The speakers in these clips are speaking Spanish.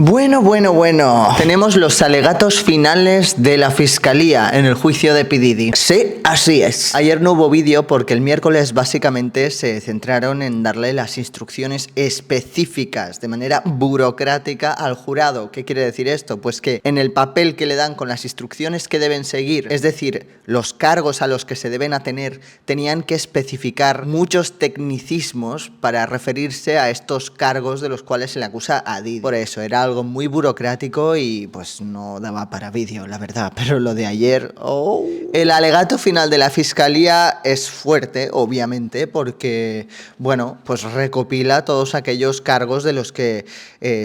Bueno. Tenemos los alegatos finales de la Fiscalía en el juicio de P. Diddy. Sí, así es. Ayer no hubo vídeo porque el miércoles básicamente se centraron en darle las instrucciones específicas de manera burocrática al jurado. ¿Qué quiere decir esto? Pues que en el papel que le dan con las instrucciones que deben seguir, es decir, los cargos a los que se deben atener, tenían que especificar muchos tecnicismos para referirse a estos cargos de los cuales se le acusa a Diddy. Por eso era algo muy burocrático y pues no daba para vídeo, la verdad. Pero lo de ayer... El alegato final de la Fiscalía es fuerte, obviamente, porque, bueno, pues recopila todos aquellos cargos de los que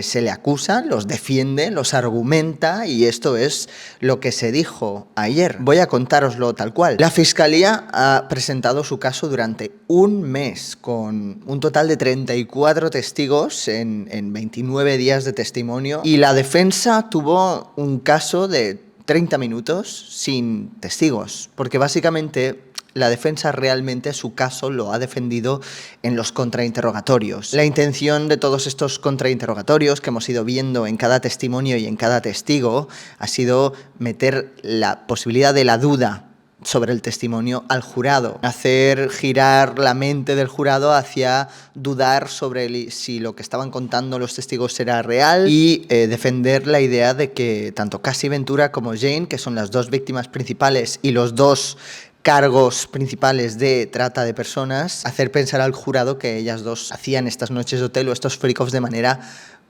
se le acusan, los defiende, los argumenta, y esto es lo que se dijo ayer. Voy a contároslo tal cual. La Fiscalía ha presentado su caso durante un mes, con un total de 34 testigos en 29 días de testimonio, y la defensa tuvo un caso de 30 minutos sin testigos, porque básicamente la defensa realmente su caso lo ha defendido en los contrainterrogatorios. La intención de todos estos contrainterrogatorios que hemos ido viendo en cada testimonio y en cada testigo ha sido meter la posibilidad de la duda sobre el testimonio al jurado, hacer girar la mente del jurado hacia dudar sobre si lo que estaban contando los testigos era real y defender la idea de que tanto Cassie Ventura como Jane, que son las dos víctimas principales y los dos cargos principales de trata de personas, hacer pensar al jurado que ellas dos hacían estas noches de hotel o estos freak-offs de manera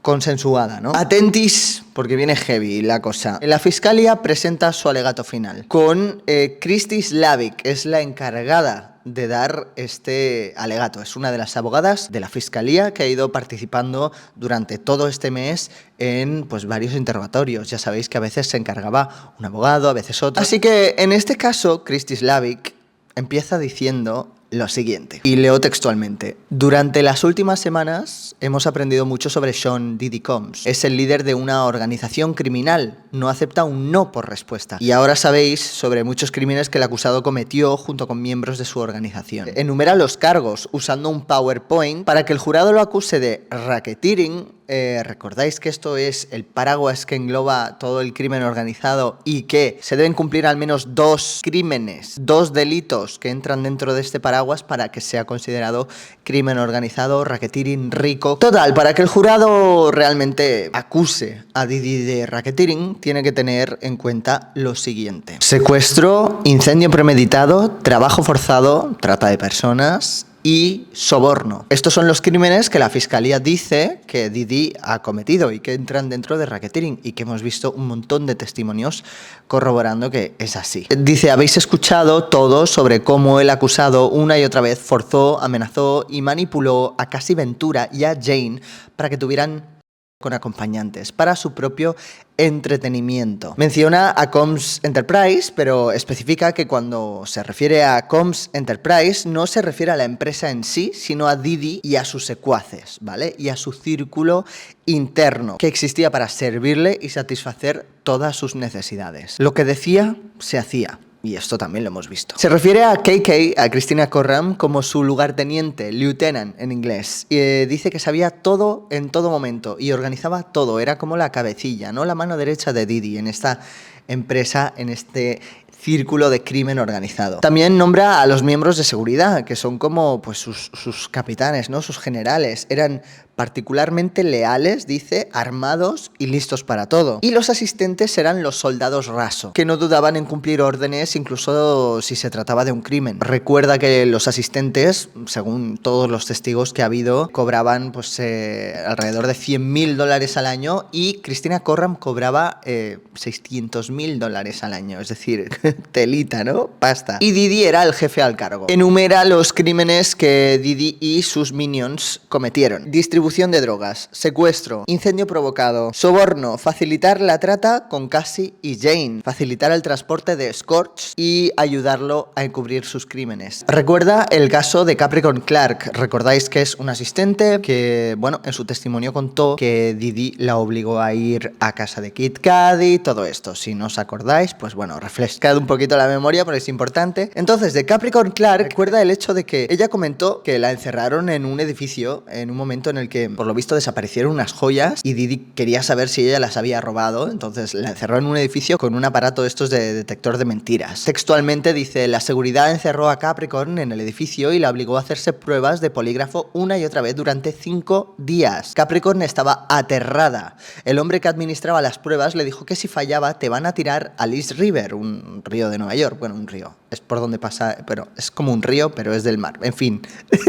consensuada, ¿no? Atentis, porque viene heavy la cosa. La Fiscalía presenta su alegato final con Christy Slavik, es la encargada de dar este alegato. Es una de las abogadas de la Fiscalía que ha ido participando durante todo este mes en pues varios interrogatorios. Ya sabéis que a veces se encargaba un abogado, a veces otro. Así que en este caso, Christy Slavik empieza diciendo lo siguiente, y leo textualmente: durante las últimas semanas hemos aprendido mucho sobre Sean Diddy Combs. Es el líder de una organización criminal, no acepta un no por respuesta. Y ahora sabéis sobre muchos crímenes que el acusado cometió junto con miembros de su organización. Enumera los cargos usando un PowerPoint para que el jurado lo acuse de racketeering. Recordáis que esto es el paraguas que engloba todo el crimen organizado y que se deben cumplir al menos dos crímenes, dos delitos que entran dentro de este paraguas para que sea considerado crimen organizado, racketeering, rico. Total, para que el jurado realmente acuse a Diddy de racketeering, tiene que tener en cuenta lo siguiente: secuestro, incendio premeditado, trabajo forzado, trata de personas y soborno. Estos son los crímenes que la Fiscalía dice que Diddy ha cometido y que entran dentro de racketeering, y que hemos visto un montón de testimonios corroborando que es así. Dice: habéis escuchado todo sobre cómo el acusado una y otra vez forzó, amenazó y manipuló a Cassie Ventura y a Jane para que tuvieran con acompañantes para su propio entretenimiento. Menciona a Combs Enterprise, pero especifica que cuando se refiere a Combs Enterprise no se refiere a la empresa en sí, sino a Diddy y a sus secuaces, ¿vale? Y a su círculo interno que existía para servirle y satisfacer todas sus necesidades. Lo que decía, se hacía. Y esto también lo hemos visto. Se refiere a KK, a Christina Corram, como su lugarteniente, lieutenant en inglés. Y dice que sabía todo en todo momento y organizaba todo. Era como la cabecilla, ¿no? La mano derecha de Diddy en esta empresa, en este círculo de crimen organizado. También nombra a los miembros de seguridad, que son como pues sus capitanes, ¿no? Sus generales. Eran particularmente leales, dice, armados y listos para todo. Y los asistentes eran los soldados raso, que no dudaban en cumplir órdenes incluso si se trataba de un crimen. Recuerda que los asistentes, según todos los testigos que ha habido, cobraban pues alrededor de $100.000 al año, y Christina Corram cobraba $600.000 al año. Es decir, telita, ¿no? Pasta. Y Diddy era el jefe al cargo. Enumera los crímenes que Diddy y sus minions cometieron: distribución de drogas, secuestro, incendio provocado, soborno, facilitar la trata con Cassie y Jane, facilitar el transporte de Scorch y ayudarlo a encubrir sus crímenes. Recuerda el caso de Capricorn Clark. Recordáis que es un asistente que, bueno, en su testimonio contó que Diddy la obligó a ir a casa de Kid Cudi, todo esto. Si no os acordáis, pues bueno, refrescad un poquito la memoria porque es importante. Entonces, de Capricorn Clark, recuerda el hecho de que ella comentó que la encerraron en un edificio en un momento en el que que por lo visto desaparecieron unas joyas y Didi quería saber si ella las había robado, entonces la encerró en un edificio con un aparato de estos de detector de mentiras. Textualmente dice: la seguridad encerró a Capricorn en el edificio y la obligó a hacerse pruebas de polígrafo una y otra vez durante 5 días. Capricorn estaba aterrada. El hombre que administraba las pruebas le dijo que si fallaba te van a tirar al East River, un río de Nueva York. Bueno, un río. Es por donde pasa, pero es como un río, pero es del mar. En fin,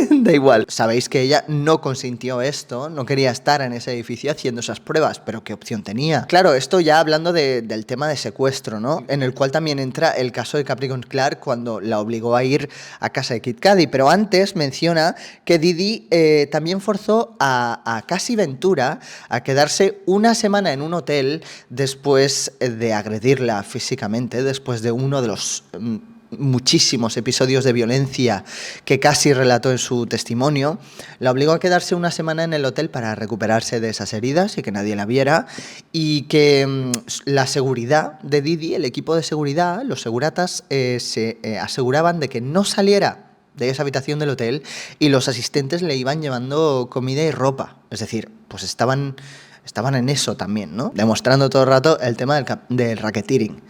da igual. Sabéis que ella no consintió esto, no quería estar en ese edificio haciendo esas pruebas, pero ¿qué opción tenía? Claro, esto ya hablando del tema de secuestro, ¿no? En el cual también entra el caso de Capricorn Clark cuando la obligó a ir a casa de Kid Cudi, pero antes menciona que Didi también forzó a Cassie Ventura a quedarse una semana en un hotel después de agredirla físicamente, después de uno de los muchísimos episodios de violencia que Cassie relató en su testimonio. La obligó a quedarse una semana en el hotel para recuperarse de esas heridas y que nadie la viera, y que la seguridad de Didi, el equipo de seguridad, los seguratas, se aseguraban de que no saliera de esa habitación del hotel y los asistentes le iban llevando comida y ropa. Es decir, pues estaban en eso también, ¿no? Demostrando todo el rato el tema del racketeering.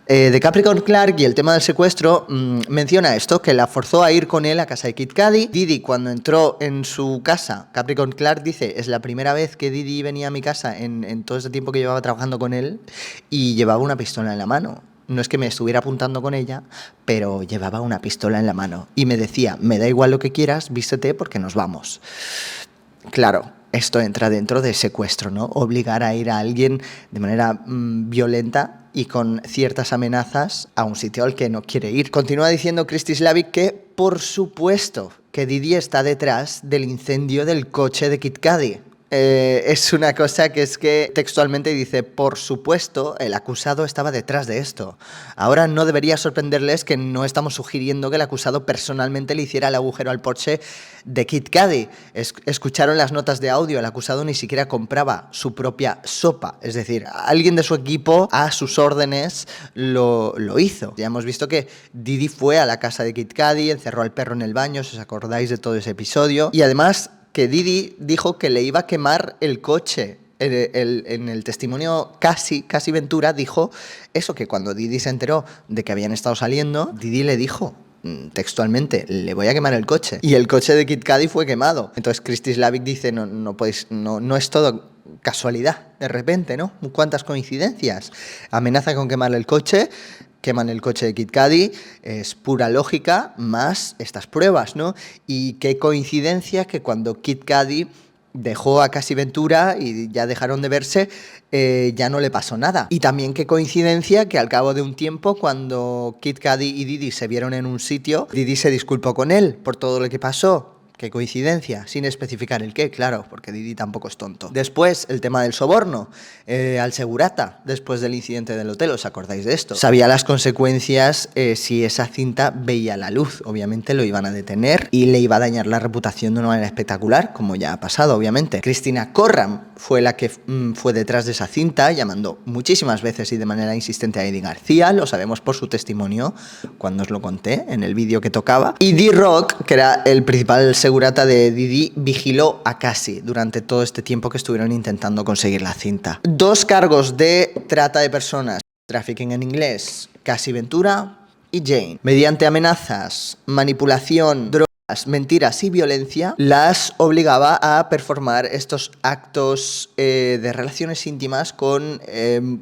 De Capricorn Clark y el tema del secuestro, menciona esto, que la forzó a ir con él a casa de Kid Cudi. Didi, cuando entró en su casa, Capricorn Clark dice: es la primera vez que Didi venía a mi casa en todo ese tiempo que llevaba trabajando con él, y llevaba una pistola en la mano. No es que me estuviera apuntando con ella, pero llevaba una pistola en la mano. Y me decía: me da igual lo que quieras, vístete porque nos vamos. Claro, esto entra dentro de secuestro, ¿no? Obligar a ir a alguien de manera violenta y con ciertas amenazas a un sitio al que no quiere ir. Continúa diciendo Christy Slavic que, por supuesto, que Didi está detrás del incendio del coche de Kid Cudi. Es una cosa que es que textualmente dice: por supuesto, el acusado estaba detrás de esto. Ahora no debería sorprenderles que no estamos sugiriendo que el acusado personalmente le hiciera el agujero al Porsche de Kid Cudi. Escucharon las notas de audio, el acusado ni siquiera compraba su propia sopa. Es decir, alguien de su equipo a sus órdenes lo hizo. Ya hemos visto que Didi fue a la casa de Kid Cudi, encerró al perro en el baño, si os acordáis de todo ese episodio, y además que Didi dijo que le iba a quemar el coche. En el testimonio Cassie Ventura dijo eso, que cuando Didi se enteró de que habían estado saliendo, Didi le dijo textualmente: le voy a quemar el coche. Y el coche de Kid Cudi fue quemado. Entonces Christy Slavic dice: no es todo casualidad, de repente, ¿no? ¿Cuántas coincidencias? Amenaza con quemarle el coche, queman el coche de Kid Cudi, es pura lógica, más estas pruebas, ¿no? Y qué coincidencia que cuando Kid Cudi dejó a Cassie Ventura y ya dejaron de verse, ya no le pasó nada. Y también qué coincidencia que al cabo de un tiempo, cuando Kid Cudi y Didi se vieron en un sitio, Didi se disculpó con él por todo lo que pasó. Qué coincidencia, sin especificar el qué, claro, porque Didi tampoco es tonto. Después, el tema del soborno al segurata, después del incidente del hotel, ¿os acordáis de esto? Sabía las consecuencias si esa cinta veía la luz. Obviamente lo iban a detener y le iba a dañar la reputación de una manera espectacular, como ya ha pasado, obviamente. Christina Corran fue la que fue detrás de esa cinta, llamando muchísimas veces y de manera insistente a Eddie García, lo sabemos por su testimonio, cuando os lo conté en el vídeo que tocaba. Y D-Rock, que era el principal segurata de Didi, vigiló a Cassie durante todo este tiempo que estuvieron intentando conseguir la cinta. 2 cargos de trata de personas, trafficking en inglés, Cassie Ventura y Jane. Mediante amenazas, manipulación, drogas, mentiras y violencia, las obligaba a performar estos actos de relaciones íntimas con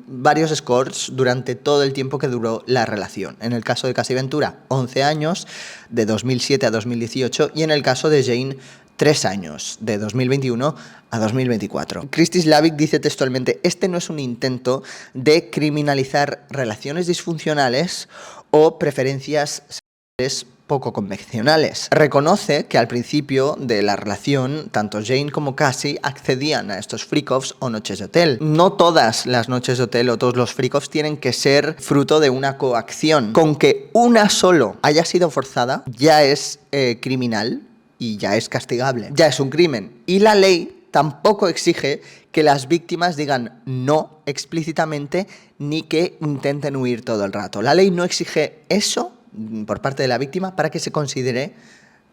varios escorts durante todo el tiempo que duró la relación. En el caso de Cassie Ventura, 11 años, de 2007 a 2018, y en el caso de Jane, 3 años, de 2021 a 2024. Christy Slavic dice textualmente: este no es un intento de criminalizar relaciones disfuncionales o preferencias sexuales poco convencionales. Reconoce que al principio de la relación, tanto Jane como Cassie accedían a estos freak-offs o noches de hotel. No todas las noches de hotel o todos los freak-offs tienen que ser fruto de una coacción. Con que una solo haya sido forzada, ya es criminal y ya es castigable. Ya es un crimen. Y la ley tampoco exige que las víctimas digan no explícitamente ni que intenten huir todo el rato. La ley no exige eso por parte de la víctima para que se considere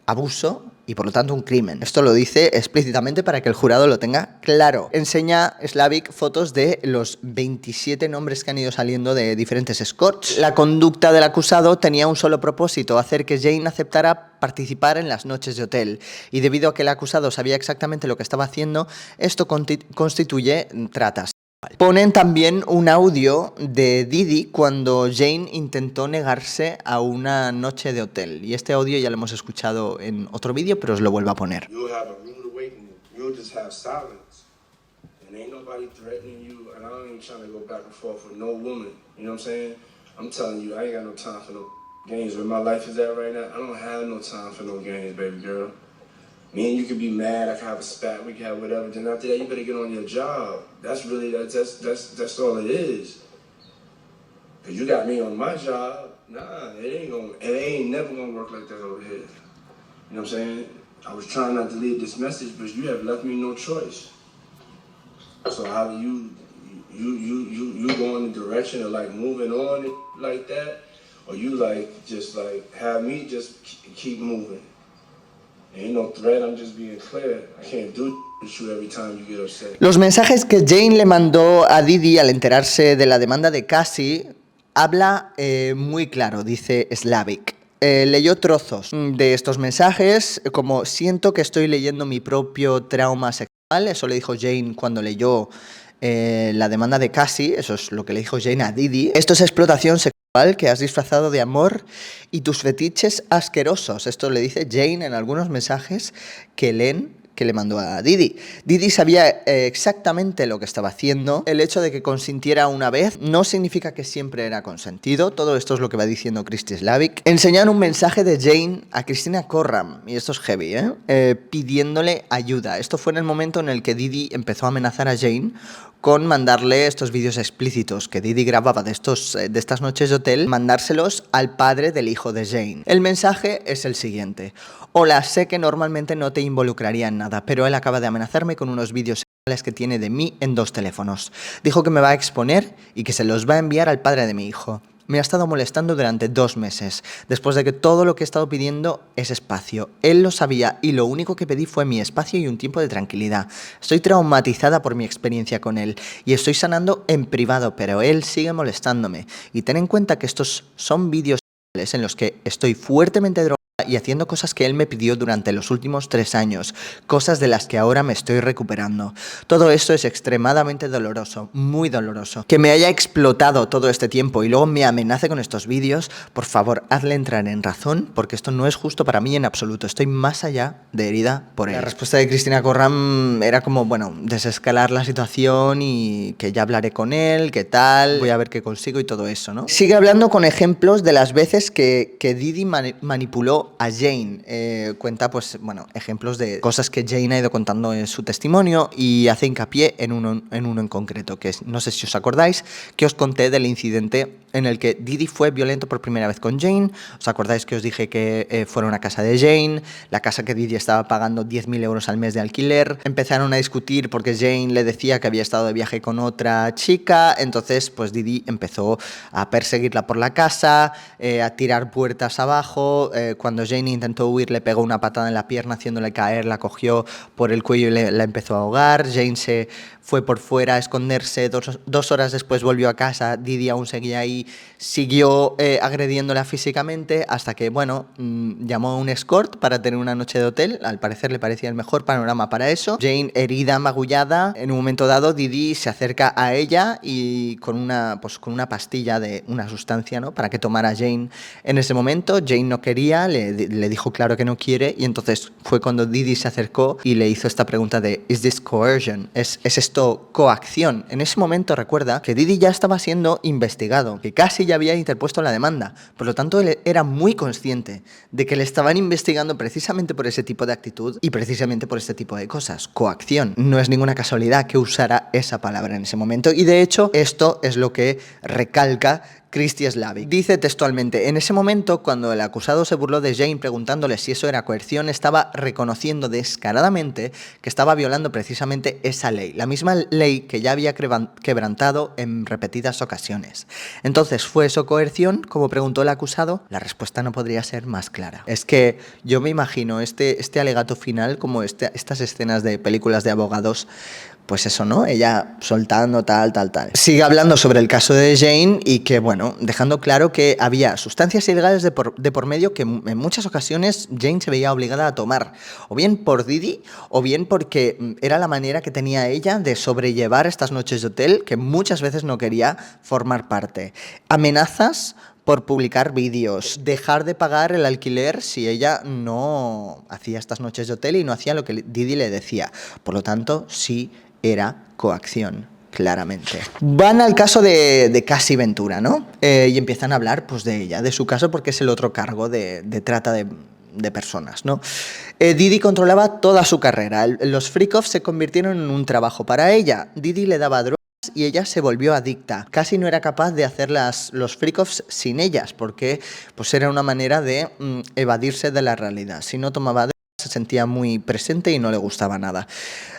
abuso y por lo tanto un crimen. Esto lo dice explícitamente para que el jurado lo tenga claro. Enseña Slavik fotos de los 27 nombres que han ido saliendo de diferentes escorts. La conducta del acusado tenía un solo propósito: hacer que Jane aceptara participar en las noches de hotel. Y debido a que el acusado sabía exactamente lo que estaba haciendo, esto constituye tratas. Ponen también un audio de Didi cuando Jane intentó negarse a una noche de hotel. Y este audio ya lo hemos escuchado en otro vídeo, pero os lo vuelvo a poner. Me and you could be mad, I could have a spat, we could have whatever. Then after that, you better get on your job. That's really, that's all it is. Cause you got me on my job. Nah, it ain't never gonna work like that over here. You know what I'm saying? I was trying not to leave this message, but you have left me no choice. So how do you go in the direction of like moving on like that, or you like just like have me just keep moving? Los mensajes que Jane le mandó a Didi al enterarse de la demanda de Cassie habla muy claro, dice Slavik. Leyó trozos de estos mensajes como: siento que estoy leyendo mi propio trauma sexual. Eso le dijo Jane cuando leyó la demanda de Cassie. Eso es lo que le dijo Jane a Didi. Esto es explotación sexual que has disfrazado de amor y tus fetiches asquerosos. Esto le dice Jane en algunos mensajes que leen que le mandó a Didi. Didi sabía exactamente lo que estaba haciendo. El hecho de que consintiera una vez no significa que siempre era consentido. Todo esto es lo que va diciendo Christy Slavik. Enseñan un mensaje de Jane a Christina Corram, y esto es heavy, pidiéndole ayuda. Esto fue en el momento en el que Didi empezó a amenazar a Jane con mandarle estos vídeos explícitos que Didi grababa de estas noches de hotel, mandárselos al padre del hijo de Jane. El mensaje es el siguiente: hola, sé que normalmente no te involucraría en nada, pero él acaba de amenazarme con unos vídeos sexuales que tiene de mí en 2 teléfonos. Dijo que me va a exponer y que se los va a enviar al padre de mi hijo. Me ha estado molestando durante 2 meses, después de que todo lo que he estado pidiendo es espacio. Él lo sabía y lo único que pedí fue mi espacio y un tiempo de tranquilidad. Estoy traumatizada por mi experiencia con él y estoy sanando en privado, pero él sigue molestándome. Y ten en cuenta que estos son vídeos en los que estoy fuertemente drogada y haciendo cosas que él me pidió durante los últimos 3 años, cosas de las que ahora me estoy recuperando. Todo esto es extremadamente doloroso, muy doloroso. Que me haya explotado todo este tiempo y luego me amenace con estos vídeos, por favor, hazle entrar en razón, porque esto no es justo para mí en absoluto. Estoy más allá de herida por él. La respuesta de Christina Corram era como, bueno, desescalar la situación y que ya hablaré con él, qué tal, voy a ver qué consigo y todo eso, ¿no? Sigue hablando con ejemplos de las veces que Didi manipuló a Jane. Cuenta, pues, bueno, ejemplos de cosas que Jane ha ido contando en su testimonio y hace hincapié en uno en concreto, que es, no sé si os acordáis, que os conté del incidente en el que Didi fue violento por primera vez con Jane. ¿Os acordáis que os dije que fueron a casa de Jane? La casa que Didi estaba pagando 10.000 euros al mes de alquiler. Empezaron a discutir porque Jane le decía que había estado de viaje con otra chica. Entonces, pues Didi empezó a perseguirla por la casa, a tirar puertas abajo. Cuando Jane intentó huir, le pegó una patada en la pierna haciéndole caer, la cogió por el cuello y la empezó a ahogar. Jane se fue por fuera a esconderse. 2 horas después volvió a casa. Didi aún seguía ahí, siguió agrediéndola físicamente hasta que, bueno, llamó a un escort para tener una noche de hotel. Al parecer le parecía el mejor panorama para eso. Jane, herida, magullada. En un momento dado, Didi se acerca a ella y con una pastilla de una sustancia, ¿no?, para que tomara Jane en ese momento. Jane no quería, le dijo claro que no quiere, y entonces fue cuando Didi se acercó y le hizo esta pregunta de ¿Is this coercion? ¿Es esto coacción? En ese momento recuerda que Didi ya estaba siendo investigado, que casi ya había interpuesto la demanda, por lo tanto él era muy consciente de que le estaban investigando precisamente por ese tipo de actitud y precisamente por este tipo de cosas. Coacción. No es ninguna casualidad que usara esa palabra en ese momento, y de hecho esto es lo que recalca Christy Slavik. Dice textualmente: en ese momento, cuando el acusado se burló de Jane preguntándole si eso era coerción, estaba reconociendo descaradamente que estaba violando precisamente esa ley, la misma ley que ya había quebrantado en repetidas ocasiones. Entonces, ¿fue eso coerción, como preguntó el acusado? La respuesta no podría ser más clara. Es que yo me imagino este alegato final como estas escenas de películas de abogados. Pues eso, ¿no? Ella soltando tal. Sigue hablando sobre el caso de Jane y que, bueno, dejando claro que había sustancias ilegales de por medio que en muchas ocasiones Jane se veía obligada a tomar, o bien por Didi, o bien porque era la manera que tenía ella de sobrellevar estas noches de hotel que muchas veces no quería formar parte. Amenazas por publicar vídeos, dejar de pagar el alquiler si ella no hacía estas noches de hotel y no hacía lo que Didi le decía. Por lo tanto, sí era coacción, claramente. Van al caso de Cassie Ventura, ¿no? Y empiezan a hablar pues de ella, de su caso, porque es el otro cargo de trata de personas, ¿no? Didi controlaba toda su carrera. Los freak-offs se convirtieron en un trabajo para ella. Didi le daba drogas y ella se volvió adicta. Casi no era capaz de hacer los freak-offs sin ellas, porque pues era una manera de evadirse de la realidad. Si no tomaba drogas, se sentía muy presente y no le gustaba nada.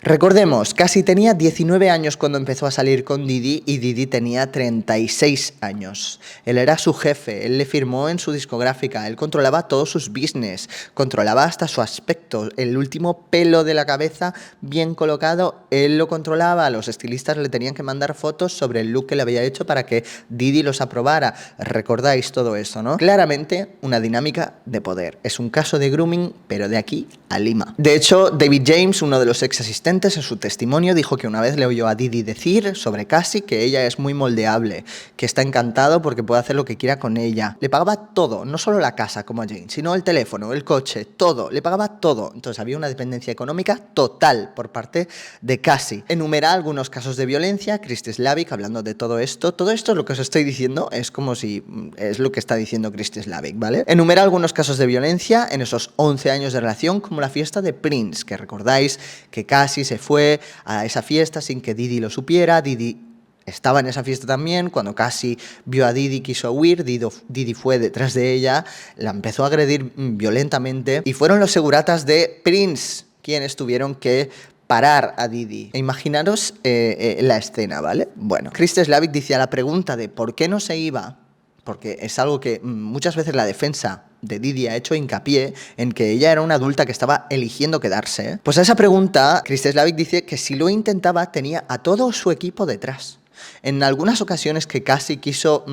Recordemos, Cassie tenía 19 años cuando empezó a salir con Didi y Didi tenía 36 años. Él era su jefe, él le firmó en su discográfica, él controlaba todos sus business, controlaba hasta su aspecto, el último pelo de la cabeza bien colocado, él lo controlaba, los estilistas le tenían que mandar fotos sobre el look que le había hecho para que Didi los aprobara. Recordáis todo eso, ¿no? Claramente una dinámica de poder. Es un caso de grooming, pero de aquí a Lima. De hecho, David James, uno de los ex asistentes, en su testimonio dijo que una vez le oyó a Didi decir sobre Cassie que ella es muy moldeable, que está encantado porque puede hacer lo que quiera con ella. Le pagaba todo, no solo la casa como a Jane, sino el teléfono, el coche, todo, le pagaba todo. Entonces había una dependencia económica total por parte de Cassie. Enumera algunos casos de violencia. Christy Slavik, hablando de todo esto, lo que os estoy diciendo es como si es lo que está diciendo Christy Slavik, ¿vale? Enumera algunos casos de violencia en esos 11 años de relación, como la fiesta de Prince, que recordáis que Cassie se fue a esa fiesta sin que Didi lo supiera. Didi estaba en esa fiesta también. Cuando Cassie vio a Didi, quiso huir. Didi fue detrás de ella, la empezó a agredir violentamente y fueron los seguratas de Prince quienes tuvieron que parar a Didi. Imaginaros la escena, ¿vale? Bueno, Christy Slavik dice a la pregunta de por qué no se iba, porque es algo que muchas veces la defensa de Didi ha hecho hincapié en que ella era una adulta que estaba eligiendo quedarse. Pues a esa pregunta, Christy Slavik dice que si lo intentaba tenía a todo su equipo detrás. En algunas ocasiones que Cassie quiso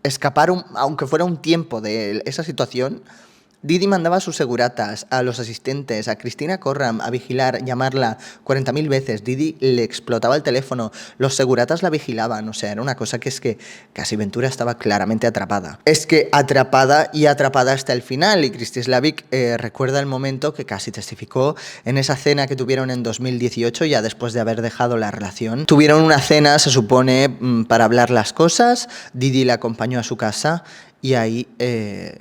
escapar, aunque fuera un tiempo de esa situación, Didi mandaba a sus seguratas, a los asistentes, a Cristina Corram a vigilar, llamarla 40.000 veces. Didi le explotaba el teléfono, los seguratas la vigilaban. O sea, era una cosa que es que Cassie Ventura estaba claramente atrapada. Es que atrapada y atrapada hasta el final. Y Christy Slavik recuerda el momento que Cassie testificó en esa cena que tuvieron en 2018, ya después de haber dejado la relación. Tuvieron una cena, se supone, para hablar las cosas. Didi la acompañó a su casa y ahí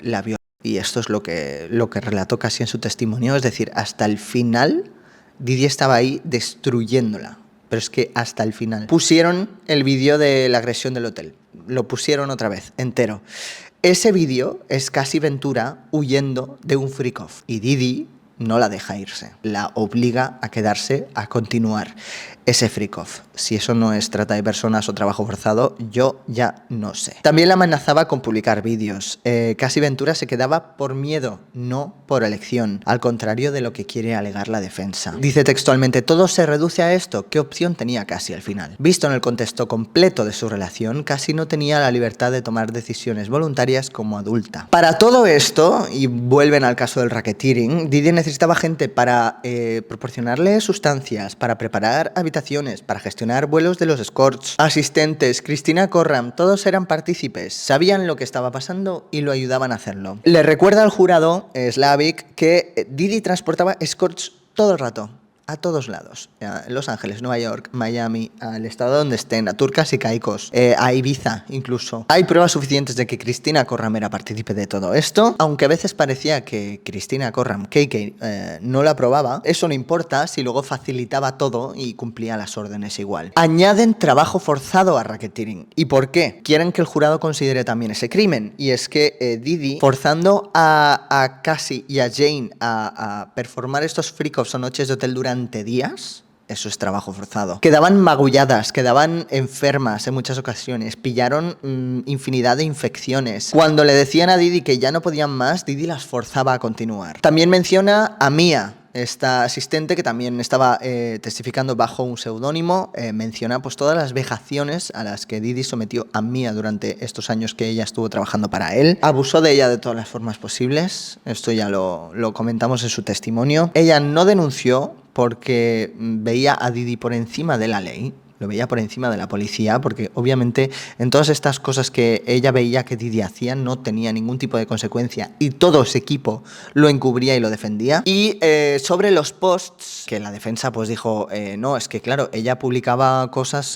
la vio. Y esto es lo que relató Cassie en su testimonio, es decir, hasta el final Didi estaba ahí destruyéndola, pero es que hasta el final. Pusieron el vídeo de la agresión del hotel, lo pusieron otra vez, entero. Ese vídeo es Cassie Ventura huyendo de un freak-off y Didi no la deja irse, la obliga a quedarse, a continuar ese freak-off. Si eso no es trata de personas o trabajo forzado, yo ya no sé. También la amenazaba con publicar vídeos. Cassie Ventura se quedaba por miedo, no por elección, al contrario de lo que quiere alegar la defensa. Dice textualmente: todo se reduce a esto. ¿Qué opción tenía Cassie al final? Visto en el contexto completo de su relación, Cassie no tenía la libertad de tomar decisiones voluntarias como adulta. Para todo esto, y vuelven al caso del racketeering, Didi necesitaba gente para proporcionarle sustancias, para preparar habitaciones, para gestionar vuelos de los escorts, asistentes, Cristina Corram, todos eran partícipes, sabían lo que estaba pasando y lo ayudaban a hacerlo. Le recuerda al jurado Slavik que Didi transportaba escorts todo el rato. a todos lados. A Los Ángeles, Nueva York, Miami, al estado donde estén, a Turcas y Caicos, a Ibiza incluso. Hay pruebas suficientes de que Cristina Corram era partícipe de todo esto, aunque a veces parecía que Cristina Corram, KK, no la aprobaba. Eso no importa si luego facilitaba todo y cumplía las órdenes igual. Añaden trabajo forzado a racketeering. ¿Y por qué? Quieren que el jurado considere también ese crimen. Y es que Didi, forzando a Cassie y a Jane a performar estos freak-offs o noches de hotel durante días, eso es trabajo forzado. Quedaban magulladas, quedaban enfermas en muchas ocasiones, pillaron infinidad de infecciones. Cuando le decían a Didi que ya no podían más, Didi las forzaba a continuar. También menciona a Mia, esta asistente que también estaba testificando bajo un seudónimo. Menciona pues todas las vejaciones a las que Didi sometió a Mia durante estos años que ella estuvo trabajando para él. Abusó de ella de todas las formas posibles. Esto ya lo comentamos en su testimonio. Ella no denunció porque veía a Didi por encima de la ley. Lo veía por encima de la policía, porque obviamente en todas estas cosas que ella veía que Didi hacía no tenía ningún tipo de consecuencia y todo ese equipo lo encubría y lo defendía. Y sobre los posts, que la defensa pues dijo, no, es que claro, ella publicaba cosas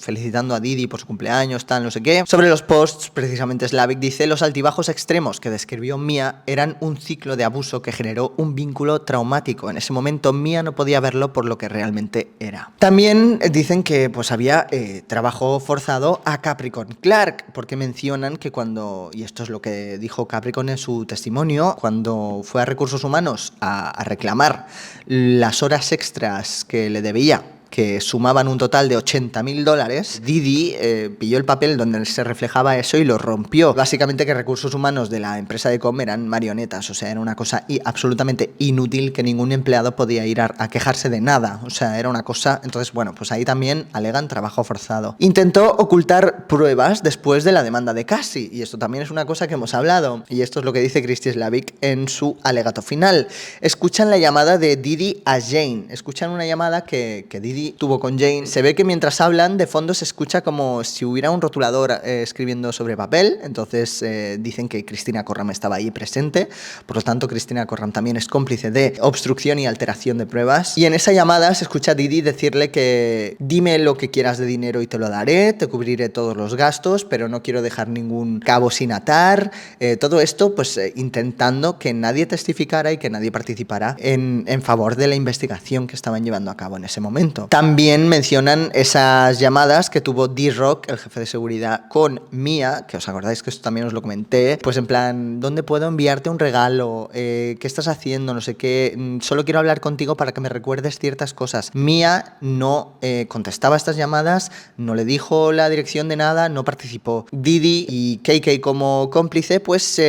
felicitando a Didi por su cumpleaños, tal, no sé qué. Sobre los posts, precisamente Slavik dice, los altibajos extremos que describió Mia eran un ciclo de abuso que generó un vínculo traumático. En ese momento Mia no podía verlo por lo que realmente era. También dicen que pues había trabajo forzado a Capricorn Clark, porque mencionan que cuando, y esto es lo que dijo Capricorn en su testimonio, cuando fue a Recursos Humanos a reclamar las horas extras que le debía, que sumaban un total de $80.000, Didi pilló el papel donde se reflejaba eso y lo rompió. Básicamente que recursos humanos de la empresa de Com eran marionetas, o sea, era una cosa absolutamente inútil que ningún empleado podía ir a quejarse de nada, o sea, era una cosa... Entonces, bueno, pues ahí también alegan trabajo forzado. Intentó ocultar pruebas después de la demanda de Cassie, y esto también es una cosa que hemos hablado, y esto es lo que dice Christy Slavik en su alegato final. Escuchan la llamada de Didi a Jane, escuchan una llamada que Didi tuvo con Jane. Se ve que mientras hablan, de fondo se escucha como si hubiera un rotulador escribiendo sobre papel. Entonces dicen que Cristina Corram estaba ahí presente. Por lo tanto, Cristina Corram también es cómplice de obstrucción y alteración de pruebas. Y en esa llamada se escucha a Didi decirle que dime lo que quieras de dinero y te lo daré, te cubriré todos los gastos, pero no quiero dejar ningún cabo sin atar. Todo esto pues intentando que nadie testificara y que nadie participara en favor de la investigación que estaban llevando a cabo en ese momento. También mencionan esas llamadas que tuvo D-Rock, el jefe de seguridad, con Mia, que os acordáis que esto también os lo comenté, pues en plan, ¿dónde puedo enviarte un regalo? ¿Qué estás haciendo? No sé qué, solo quiero hablar contigo para que me recuerdes ciertas cosas. Mia no contestaba estas llamadas, no le dijo la dirección de nada, no participó. Didi y KK como cómplice, pues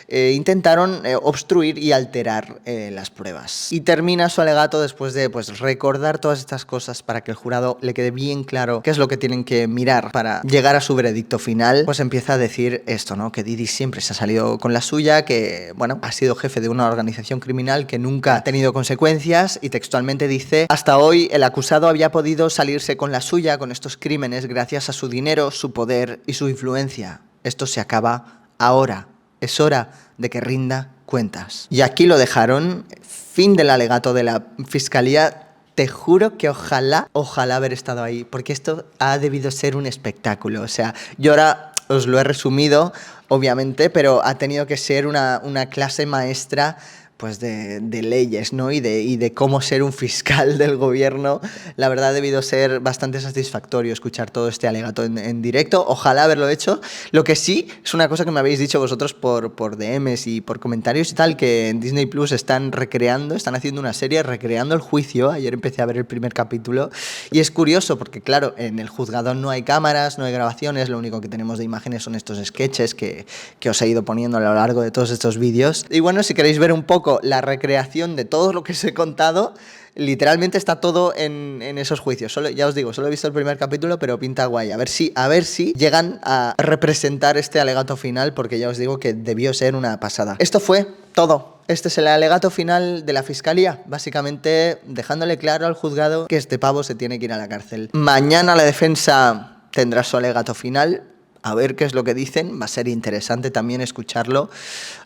intentaron obstruir y alterar las pruebas. Y termina su alegato después de pues recordar todas estas cosas para que el jurado le quede bien claro qué es lo que tienen que mirar para llegar a su veredicto final. Pues empieza a decir esto, ¿no? Que Didi siempre se ha salido con la suya, que, bueno, ha sido jefe de una organización criminal que nunca ha tenido consecuencias, y textualmente dice, hasta hoy el acusado había podido salirse con la suya con estos crímenes gracias a su dinero, su poder y su influencia. Esto se acaba ahora. Es hora de que rinda cuentas. Y aquí lo dejaron. Fin del alegato de la fiscalía. Te juro que ojalá haber estado ahí, porque esto ha debido ser un espectáculo. O sea, yo ahora os lo he resumido, obviamente, pero ha tenido que ser una clase maestra pues de leyes, ¿no? Y de cómo ser un fiscal del gobierno. La verdad ha debido ser bastante satisfactorio escuchar todo este alegato en directo. Ojalá haberlo hecho. Lo que sí es una cosa que me habéis dicho vosotros por DMs y por comentarios y tal, que en Disney Plus están haciendo una serie recreando el juicio. Ayer empecé a ver el primer capítulo y es curioso porque, claro, en el juzgado no hay cámaras, no hay grabaciones, lo único que tenemos de imágenes son estos sketches que os he ido poniendo a lo largo de todos estos vídeos. Y bueno, si queréis ver un poco la recreación de todo lo que os he contado, literalmente está todo en esos juicios. Ya os digo, solo he visto el primer capítulo, pero pinta guay. A ver si llegan a representar este alegato final, porque ya os digo que debió ser una pasada. Esto fue todo. Este es el alegato final de la fiscalía, básicamente dejándole claro al juzgado que este pavo se tiene que ir a la cárcel. Mañana la defensa tendrá su alegato final. A ver qué es lo que dicen, va a ser interesante también escucharlo,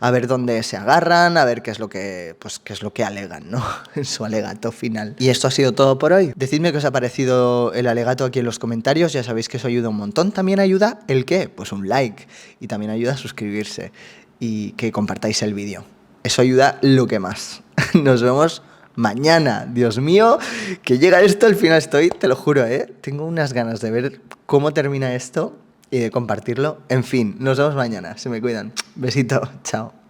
a ver dónde se agarran, a ver qué es lo que, pues, qué es lo que alegan, ¿no? En su alegato final. Y esto ha sido todo por hoy. Decidme qué os ha parecido el alegato aquí en los comentarios, ya sabéis que eso ayuda un montón. También ayuda ¿el qué? Pues un like, y también ayuda a suscribirse y que compartáis el vídeo. Eso ayuda lo que más. Nos vemos mañana. Dios mío, que llega esto, al final estoy, te lo juro, tengo unas ganas de ver cómo termina esto y de compartirlo. En fin, nos vemos mañana. Se me cuidan. Besito. Chao.